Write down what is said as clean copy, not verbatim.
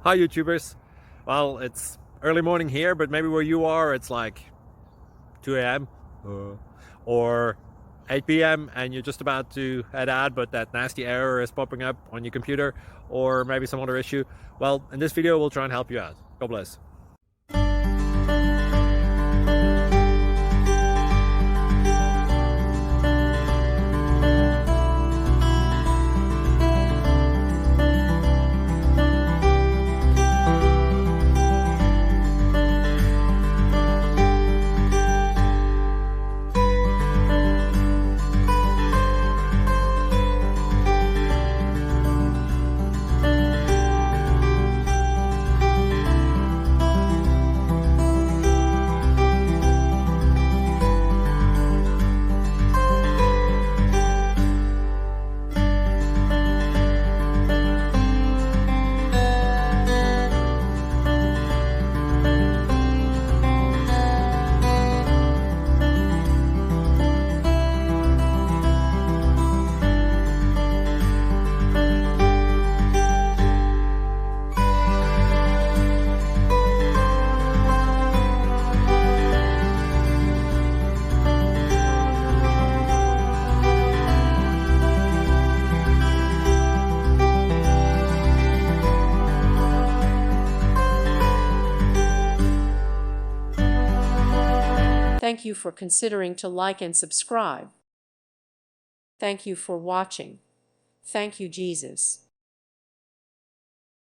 Hi YouTubers. Well, it's early morning here, but maybe where you are it's like 2 a.m. Or 8 p.m. and you're just about to head out, but that nasty error is popping up on your computer, or maybe some other issue. Well, in this video we'll try and help you out. God bless. Thank you for considering to like and subscribe. Thank you for watching. Thank you, Jesus.